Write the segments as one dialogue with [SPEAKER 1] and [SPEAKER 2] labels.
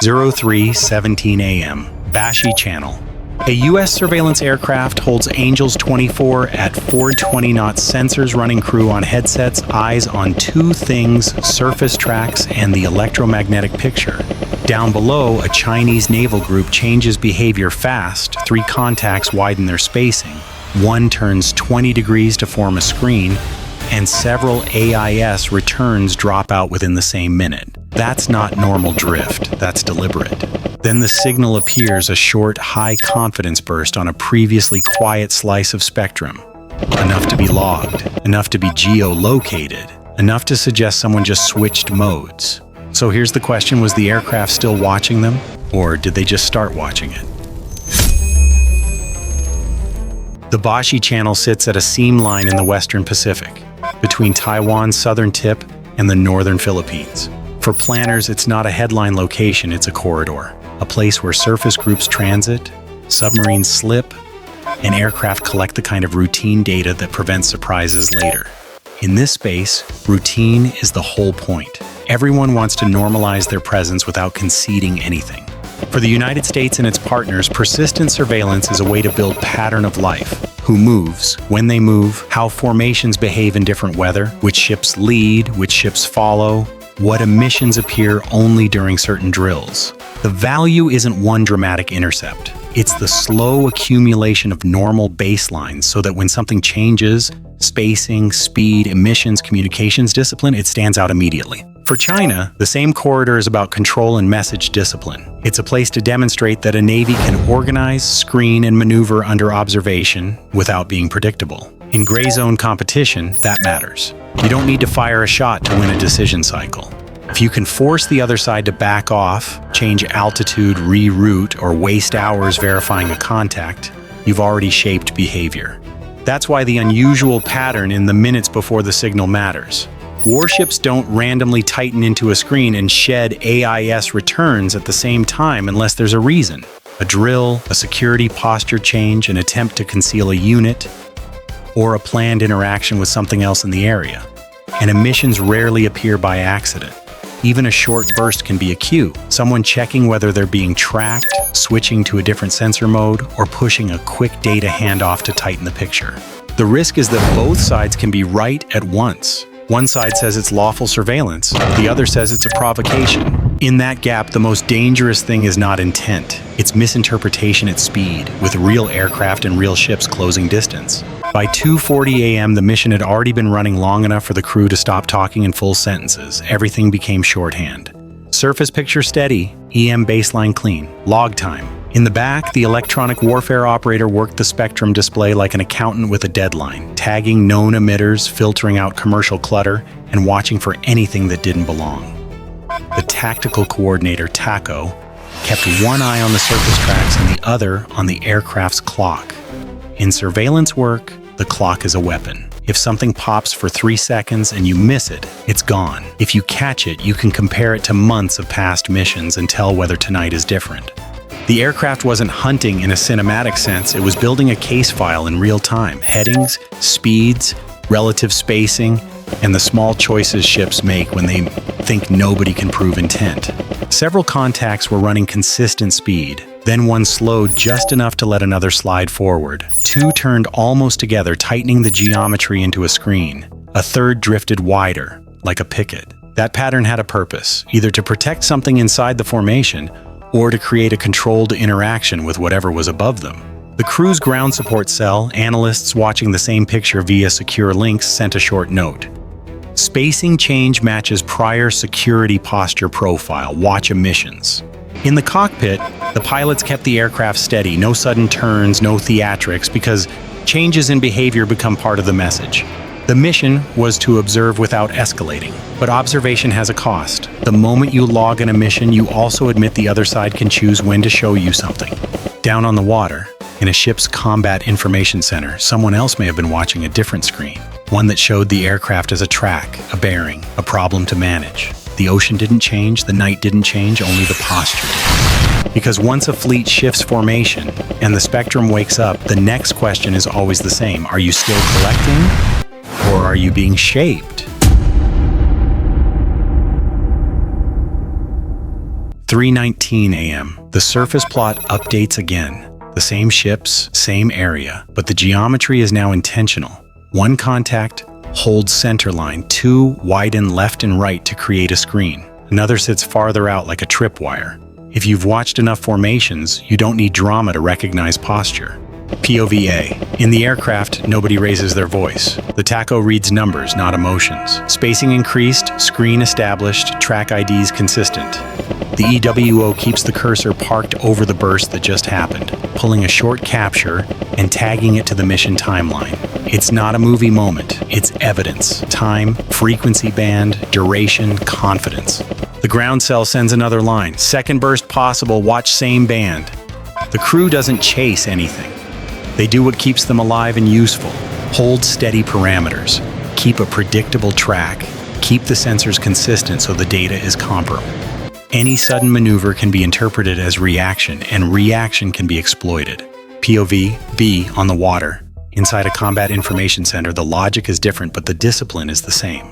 [SPEAKER 1] 03:17 a.m. Bashi Channel. A U.S. surveillance aircraft holds Angels 24 at 420 knots, sensors running, crew on headsets, eyes on two things: surface tracks and the electromagnetic picture. Down below, a Chinese naval group changes behavior fast. 3 contacts widen their spacing. One turns 20 degrees to form a screen, and several AIS returns drop out within the same minute. That's not normal drift, that's deliberate. Then the signal appears, a short, high-confidence burst on a previously quiet slice of spectrum. Enough to be logged, enough to be geolocated, enough to suggest someone just switched modes. So here's the question: was the aircraft still watching them, or did they just start watching it? The Bashi Channel sits at a seam line in the Western Pacific, between Taiwan's southern tip and the northern Philippines. For planners, it's not a headline location, it's a corridor, a place where surface groups transit, submarines slip, and aircraft collect the kind of routine data that prevents surprises later. In this space, routine is the whole point. Everyone wants to normalize their presence without conceding anything. For the United States and its partners, persistent surveillance is a way to build pattern of life. Who moves, when they move, how formations behave in different weather, which ships lead, which ships follow, what emissions appear only during certain drills. The value isn't one dramatic intercept. It's the slow accumulation of normal baselines so that when something changes, spacing, speed, emissions, communications discipline, it stands out immediately. For China, the same corridor is about control and message discipline. It's a place to demonstrate that a navy can organize, screen, and maneuver under observation without being predictable. In gray zone competition, that matters. You don't need to fire a shot to win a decision cycle. If you can force the other side to back off, change altitude, reroute, or waste hours verifying a contact, you've already shaped behavior. That's why the unusual pattern in the minutes before the signal matters. Warships don't randomly tighten into a screen and shed AIS returns at the same time unless there's a reason. A drill, a security posture change, an attempt to conceal a unit, or a planned interaction with something else in the area. And emissions rarely appear by accident. Even a short burst can be a cue, someone checking whether they're being tracked, switching to a different sensor mode, or pushing a quick data handoff to tighten the picture. The risk is that both sides can be right at once. One side says it's lawful surveillance, the other says it's a provocation. In that gap, the most dangerous thing is not intent, it's misinterpretation at speed, with real aircraft and real ships closing distance. By 2:40 a.m., the mission had already been running long enough for the crew to stop talking in full sentences. Everything became shorthand. Surface picture steady, EM baseline clean, log time. In the back, the electronic warfare operator worked the spectrum display like an accountant with a deadline, tagging known emitters, filtering out commercial clutter, and watching for anything that didn't belong. The tactical coordinator, TACO, kept one eye on the surface tracks and the other on the aircraft's clock. In surveillance work, the clock is a weapon. If something pops for 3 seconds and you miss it, it's gone. If you catch it, you can compare it to months of past missions and tell whether tonight is different. The aircraft wasn't hunting in a cinematic sense, it was building a case file in real time. Headings, speeds, relative spacing, and the small choices ships make when they think nobody can prove intent. Several contacts were running consistent speed, then one slowed just enough to let another slide forward. 2 turned almost together, tightening the geometry into a screen. A third drifted wider, like a picket. That pattern had a purpose, either to protect something inside the formation, or to create a controlled interaction with whatever was above them. The crew's ground support cell, analysts watching the same picture via secure links, sent a short note. Spacing change matches prior security posture profile. Watch emissions. In the cockpit, the pilots kept the aircraft steady, no sudden turns, no theatrics, because changes in behavior become part of the message. The mission was to observe without escalating, but observation has a cost. The moment you log an emission, you also admit the other side can choose when to show you something. Down on the water, in a ship's combat information center, someone else may have been watching a different screen, one that showed the aircraft as a track, a bearing, a problem to manage. The ocean didn't change, the night didn't change, only the posture did. Because once a fleet shifts formation and the spectrum wakes up, the next question is always the same. Are you still collecting? Or are you being shaped? 3:19 a.m. The surface plot updates again. The same ships, same area, but the geometry is now intentional. One contact holds center line, two widen left and right to create a screen. Another sits farther out like a tripwire. If you've watched enough formations, you don't need drama to recognize posture. POVA. In the aircraft, nobody raises their voice. The TACO reads numbers, not emotions. Spacing increased, screen established, track IDs consistent. The EWO keeps the cursor parked over the burst that just happened, pulling a short capture and tagging it to the mission timeline. It's not a movie moment, it's evidence. Time, frequency band, duration, confidence. The ground cell sends another line. Second burst possible, watch same band. The crew doesn't chase anything. They do what keeps them alive and useful. Hold steady parameters. Keep a predictable track. Keep the sensors consistent so the data is comparable. Any sudden maneuver can be interpreted as reaction, and reaction can be exploited. POV, B, on the water. Inside a combat information center, the logic is different, but the discipline is the same.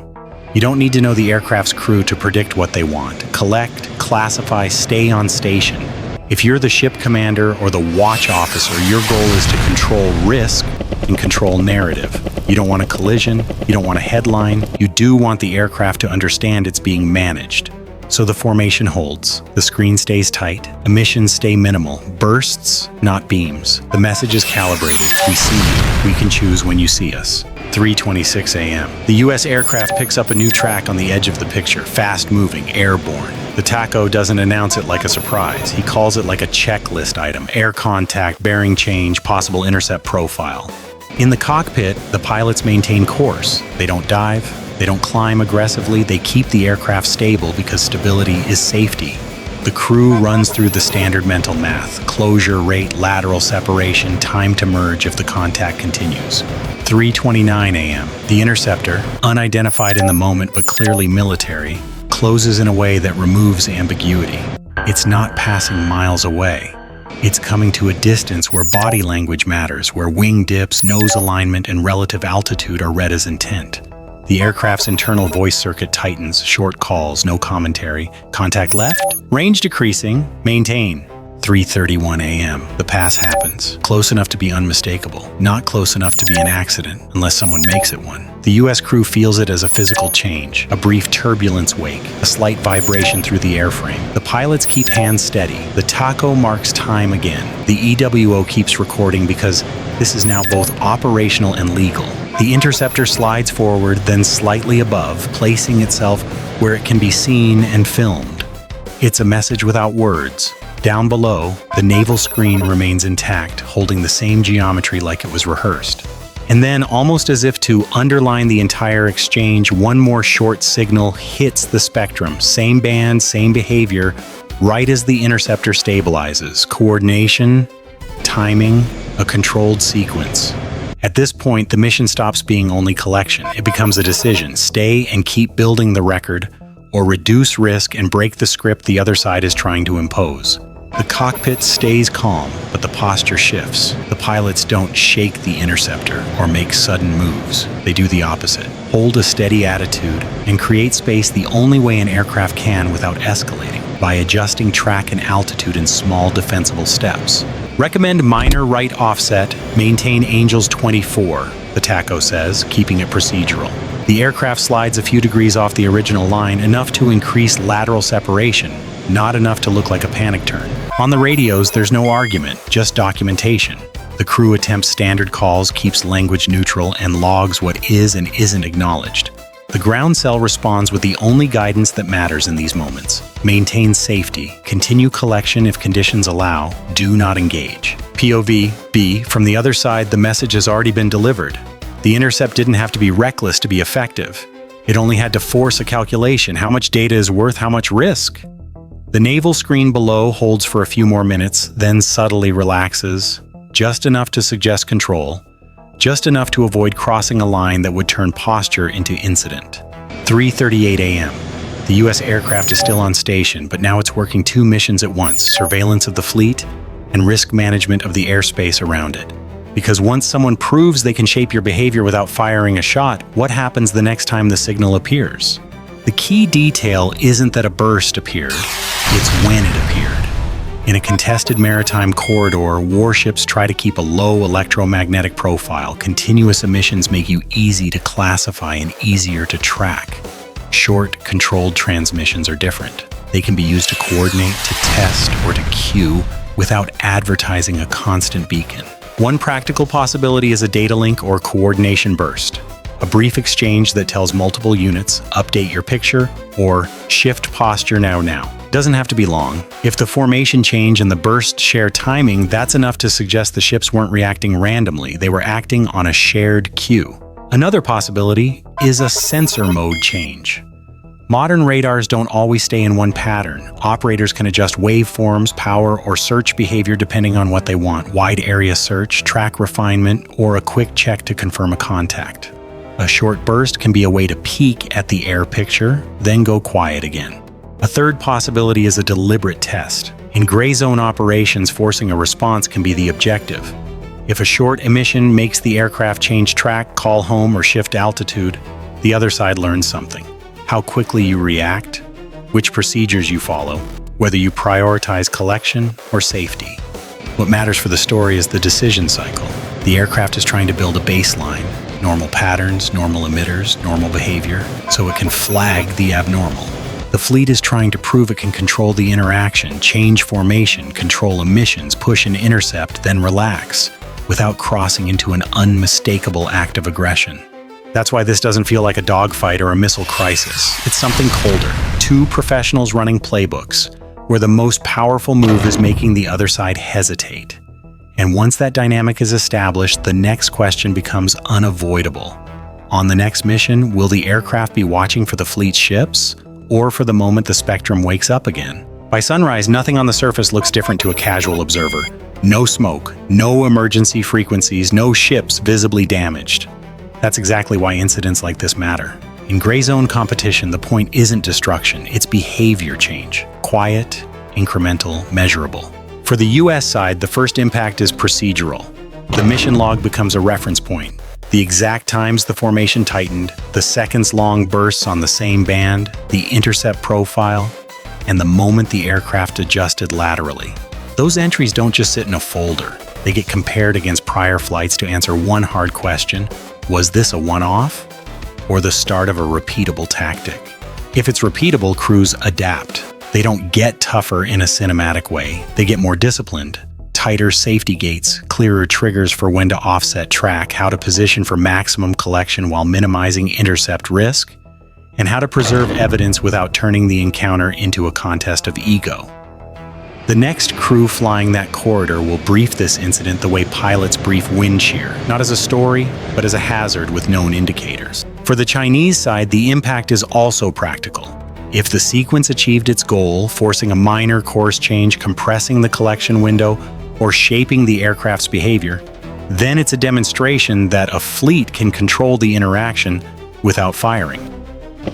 [SPEAKER 1] You don't need to know the aircraft's crew to predict what they want. Collect, classify, stay on station. If you're the ship commander or the watch officer, your goal is to control risk and control narrative. You don't want a collision, you don't want a headline, you do want the aircraft to understand it's being managed. So the formation holds, the screen stays tight, emissions stay minimal, bursts, not beams. The message is calibrated, we see you, we can choose when you see us. 3:26 a.m. The U.S. aircraft picks up a new track on the edge of the picture, fast-moving, airborne. The TACO doesn't announce it like a surprise. He calls it like a checklist item, air contact, bearing change, possible intercept profile. In the cockpit, the pilots maintain course. They don't dive, they don't climb aggressively, they keep the aircraft stable because stability is safety. The crew runs through the standard mental math, closure rate, lateral separation, time to merge if the contact continues. 3:29 a.m. The interceptor, unidentified in the moment but clearly military, closes in a way that removes ambiguity. It's not passing miles away. It's coming to a distance where body language matters, where wing dips, nose alignment, and relative altitude are read as intent. The aircraft's internal voice circuit tightens, short calls, no commentary. Contact left, range decreasing, maintain. 3:31 a.m. The pass happens. Close enough to be unmistakable, not close enough to be an accident, unless someone makes it one. The U.S. crew feels it as a physical change, a brief turbulence wake, a slight vibration through the airframe. The pilots keep hands steady. The TACO marks time again. The EWO keeps recording because this is now both operational and legal. The interceptor slides forward, then slightly above, placing itself where it can be seen and filmed. It's a message without words. Down below, the naval screen remains intact, holding the same geometry like it was rehearsed. And then, almost as if to underline the entire exchange, one more short signal hits the spectrum. Same band, same behavior, right as the interceptor stabilizes. Coordination, timing, a controlled sequence. At this point, the mission stops being only collection. It becomes a decision. Stay and keep building the record, or reduce risk and break the script the other side is trying to impose. The cockpit stays calm, but the posture shifts. The pilots don't shake the interceptor or make sudden moves. They do the opposite. Hold a steady attitude and create space the only way an aircraft can without escalating, by adjusting track and altitude in small defensible steps. Recommend minor right offset, maintain Angels 24, the TACO says, keeping it procedural. The aircraft slides a few degrees off the original line, enough to increase lateral separation, not enough to look like a panic turn. On the radios, there's no argument, just documentation. The crew attempts standard calls, keeps language neutral, and logs what is and isn't acknowledged. The ground cell responds with the only guidance that matters in these moments. Maintain safety, continue collection if conditions allow, do not engage. POV, B, from the other side, the message has already been delivered. The intercept didn't have to be reckless to be effective. It only had to force a calculation. How much data is worth how much risk? The naval screen below holds for a few more minutes, then subtly relaxes, just enough to suggest control, just enough to avoid crossing a line that would turn posture into incident. 3:38 a.m. The U.S. aircraft is still on station, but now it's working two missions at once, surveillance of the fleet and risk management of the airspace around it. Because once someone proves they can shape your behavior without firing a shot, what happens the next time the signal appears? The key detail isn't that a burst appeared, it's when it appeared. In a contested maritime corridor, warships try to keep a low electromagnetic profile. Continuous emissions make you easy to classify and easier to track. Short, controlled transmissions are different. They can be used to coordinate, to test, or to cue without advertising a constant beacon. One practical possibility is a data link or coordination burst. A brief exchange that tells multiple units, update your picture, or shift posture now. Doesn't have to be long. If the formation change and the burst share timing, that's enough to suggest the ships weren't reacting randomly. They were acting on a shared cue. Another possibility is a sensor mode change. Modern radars don't always stay in one pattern. Operators can adjust waveforms, power, or search behavior depending on what they want. Wide area search, track refinement, or a quick check to confirm a contact. A short burst can be a way to peek at the air picture, then go quiet again. A third possibility is a deliberate test. In gray zone operations, forcing a response can be the objective. If a short emission makes the aircraft change track, call home, or shift altitude, the other side learns something. How quickly you react, which procedures you follow, whether you prioritize collection or safety. What matters for the story is the decision cycle. The aircraft is trying to build a baseline, normal patterns, normal emitters, normal behavior, so it can flag the abnormal. The fleet is trying to prove it can control the interaction, change formation, control emissions, push and intercept, then relax, without crossing into an unmistakable act of aggression. That's why this doesn't feel like a dogfight or a missile crisis. It's something colder. Two professionals running playbooks, where the most powerful move is making the other side hesitate. And once that dynamic is established, the next question becomes unavoidable. On the next mission, will the aircraft be watching for the fleet's ships, or for the moment the spectrum wakes up again? By sunrise, nothing on the surface looks different to a casual observer. No smoke, no emergency frequencies, no ships visibly damaged. That's exactly why incidents like this matter. In gray zone competition, the point isn't destruction, it's behavior change. Quiet, incremental, measurable. For the US side, the first impact is procedural. The mission log becomes a reference point. The exact times the formation tightened, the seconds-long bursts on the same band, the intercept profile, and the moment the aircraft adjusted laterally. Those entries don't just sit in a folder. They get compared against prior flights to answer one hard question: was this a one-off, or the start of a repeatable tactic? If it's repeatable, crews adapt. They don't get tougher in a cinematic way. They get more disciplined. Tighter safety gates, clearer triggers for when to offset track, how to position for maximum collection while minimizing intercept risk, and how to preserve evidence without turning the encounter into a contest of ego. The next crew flying that corridor will brief this incident the way pilots brief wind shear, not as a story, but as a hazard with known indicators. For the Chinese side, the impact is also practical. If the sequence achieved its goal, forcing a minor course change, compressing the collection window, or shaping the aircraft's behavior, then it's a demonstration that a fleet can control the interaction without firing.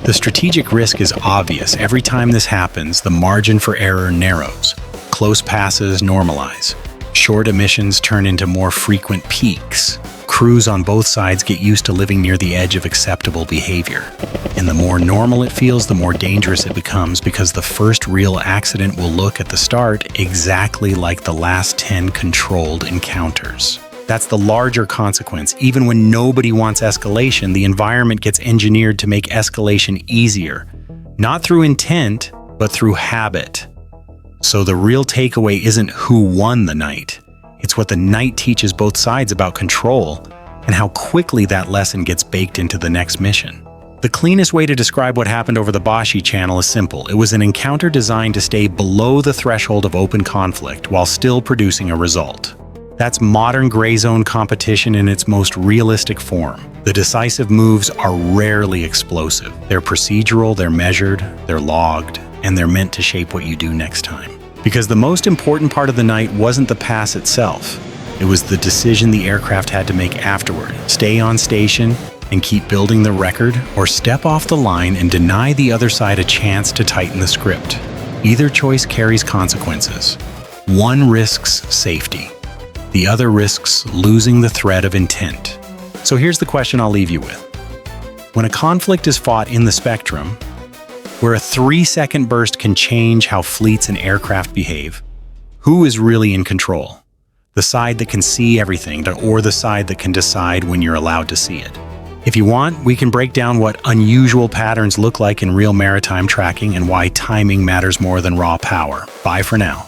[SPEAKER 1] The strategic risk is obvious. Every time this happens, the margin for error narrows. Close passes normalize. Short emissions turn into more frequent peaks. Crews on both sides get used to living near the edge of acceptable behavior. And the more normal it feels, the more dangerous it becomes, because the first real accident will look at the start exactly like the last 10 controlled encounters. That's the larger consequence. Even when nobody wants escalation, the environment gets engineered to make escalation easier. Not through intent, but through habit. So the real takeaway isn't who won the night. It's what the night teaches both sides about control and how quickly that lesson gets baked into the next mission. The cleanest way to describe what happened over the Bashi Channel is simple. It was an encounter designed to stay below the threshold of open conflict while still producing a result. That's modern gray zone competition in its most realistic form. The decisive moves are rarely explosive. They're procedural, they're measured, they're logged, and they're meant to shape what you do next time. Because the most important part of the night wasn't the pass itself. It was the decision the aircraft had to make afterward. Stay on station and keep building the record, or step off the line and deny the other side a chance to tighten the script. Either choice carries consequences. One risks safety. The other risks losing the thread of intent. So here's the question I'll leave you with. When a conflict is fought in the spectrum, where a 3-second burst can change how fleets and aircraft behave. Who is really in control? The side that can see everything, or the side that can decide when you're allowed to see it? If you want, we can break down what unusual patterns look like in real maritime tracking and why timing matters more than raw power. Bye for now.